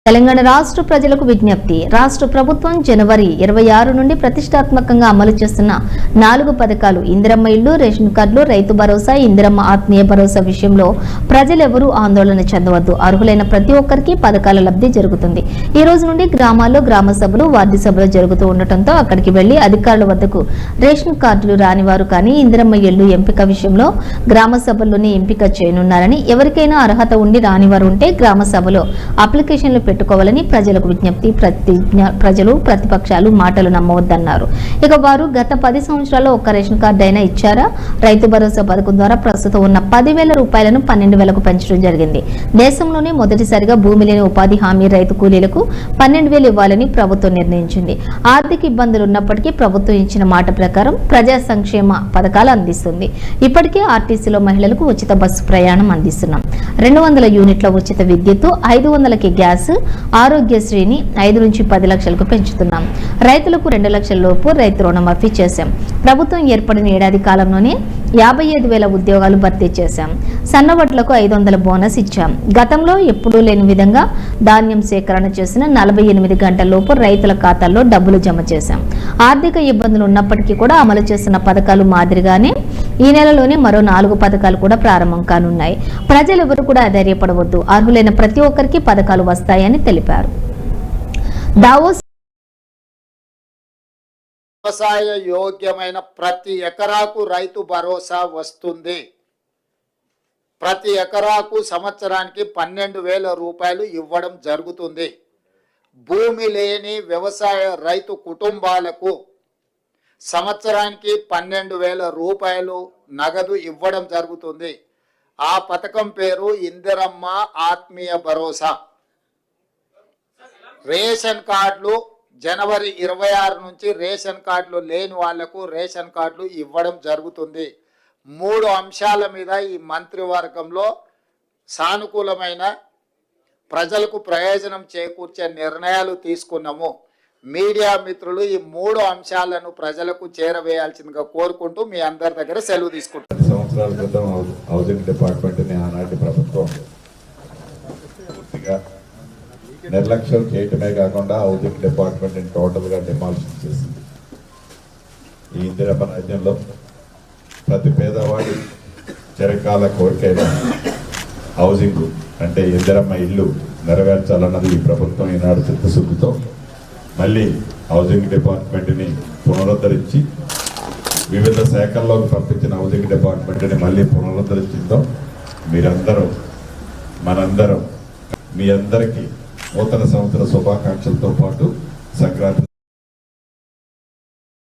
తెలంగాణ రాష్ట్ర ప్రజలకు విజ్ఞప్తి. రాష్ట్ర ప్రభుత్వం జనవరి 26 నుండి ప్రతిష్టాత్మకంగా అమలు చేస్తున్న 4 పథకాలు ఇందిరమ్మ ఇళ్లు, రేషన్ కార్డులు, రైతు భరోసా, ఇందిరమ్మ ఆత్మీయ భరోసా విషయంలో ప్రజలెవరూ ఆందోళన చెందవద్దు. అర్హులైన ప్రతి ఒక్కరికి పథకాల లబ్ధి జరుగుతుంది. ఈ రోజు నుండి గ్రామాల్లో గ్రామ సభలు, వార్డు సభలు జరుగుతూ ఉండటంతో అక్కడికి వెళ్లి అధికారుల వద్దకు రేషన్ కార్డులు రానివారు కానీ ఇందిరమ్మ ఇళ్లు ఎంపిక విషయంలో గ్రామ సభల్లోనే ఎంపిక చేయనున్నారని, ఎవరికైనా అర్హత ఉండి రానివారు ఉంటే గ్రామ సభలో అప్లికేషన్లు పెట్టుకోవాలని ప్రజలకు విజ్ఞప్తి. ప్రజలు ప్రతిపక్షాలు మాటలు నమ్మవద్దన్నారు. ఇక వారు గత 10 సంవత్సరాల్లో ఒక్క రేషన్ కార్డు అయినా ఇచ్చారా? రైతు భరోసా పథకం ద్వారా ప్రస్తుతం ఉన్న 10,000 రూపాయలను 12,000కు పెంచడం జరిగింది. దేశంలోనే మొదటిసారిగా భూమి లేని ఉపాధి హామీ రైతు కూలీలకు 12,000 ఇవ్వాలని ప్రభుత్వం నిర్ణయించింది. ఆర్థిక ఇబ్బందులు ఉన్నప్పటికీ ప్రభుత్వం ఇచ్చిన మాట ప్రకారం ప్రజా సంక్షేమ పథకాలు అందిస్తుంది. ఇప్పటికే ఆర్టీసీలో మహిళలకు ఉచిత బస్సు ప్రయాణం అందిస్తున్నాం. 200 యూనిట్ల ఉచిత విద్యుత్, 500కి గ్యాస్, ఆరోగ్యశ్రీని 5 నుంచి 10 లక్షలకు పెంచుతున్నాం. రైతులకు 2 లక్షల లోపు రైతు రుణమాఫీ చేశాం. ప్రభుత్వం ఏర్పడిన ఏడాది కాలంలోనే 55,000 ఉద్యోగాలు భర్తీ చేశాం. సన్నవడ్లకు 500 బోనస్ ఇచ్చాం. గతంలో ఎప్పుడూ లేని విధంగా ధాన్యం సేకరణ చేసిన 48 గంటల లోపు రైతుల ఖాతాల్లో డబ్బులు జమ చేశాం. ఆర్థిక ఇబ్బందులు ఉన్నప్పటికీ కూడా అమలు చేస్తున్న పథకాలు మాదిరిగానే ఈ నెలలోనే మరో 4 పథకాలు కూడా ప్రారంభం కానున్నాయి. ప్రజలెవరూ కూడా అధైర్యపడవద్దు. అర్హులైన ప్రతి ఒక్కరికి పథకాలు వస్తాయని తెలిపారు. దావోస్ వ్యవసాయ యోగ్యమైన ప్రతి ఎకరాకు రైతు భరోసా వస్తుంది. ప్రతి ఎకరాకు సంవత్సరానికి 12,000 రూపాయలు ఇవ్వడం జరుగుతుంది. భూమి లేని వ్యవసాయ రైతు కుటుంబాలకు సంవత్సరానికి 12,000 రూపాయలు నగదు ఇవ్వడం జరుగుతుంది. ఆ పథకం పేరు ఇందిరమ్మ ఆత్మీయ భరోసా. రేషన్ కార్డులు జనవరి 26 నుంచి రేషన్ కార్డులు లేని వాళ్లకు రేషన్ కార్డులు ఇవ్వడం జరుగుతుంది. 3 అంశాల మీద ఈ మంత్రివర్గంలో సానుకూలమైన ప్రజలకు ప్రయోజనం చేకూర్చే నిర్ణయాలు తీసుకున్నాము. మీడియా మిత్రులు ఈ 3 అంశాలను ప్రజలకు చేరవేయాల్సిందిగా కోరుకుంటూ మీ అందరి దగ్గర సెలవు తీసుకుంటాం. సంవత్సరాల క్రితం హౌసింగ్ డిపార్ట్మెంట్ని ఆనాటి ప్రభుత్వం పూర్తిగా నిర్లక్ష్యం చేయటమే కాకుండా హౌసింగ్ డిపార్ట్మెంట్ని టోటల్గా డిమాలిషన్ చేసింది. ఈ ఇందిరమ్మ రాజ్యంలో ప్రతి పేదవాడి చిరకాల కోరికైన హౌసింగ్ అంటే ఇందిరమ్మ ఇల్లు నెరవేర్చాలన్నది ఈ ప్రభుత్వం ఈనాడు చిత్తశుద్ధితో మళ్ళీ హౌసింగ్ డిపార్ట్మెంట్ని పునరుద్ధరించి వివిధ శాఖల్లోకి పంపించిన హౌసింగ్ డిపార్ట్మెంట్ని మళ్ళీ పునరుద్ధరించిందో మీరందరూ మనందరం మీ అందరికీ నూతన సంవత్సర శుభాకాంక్షలతో పాటు సంక్రాంతి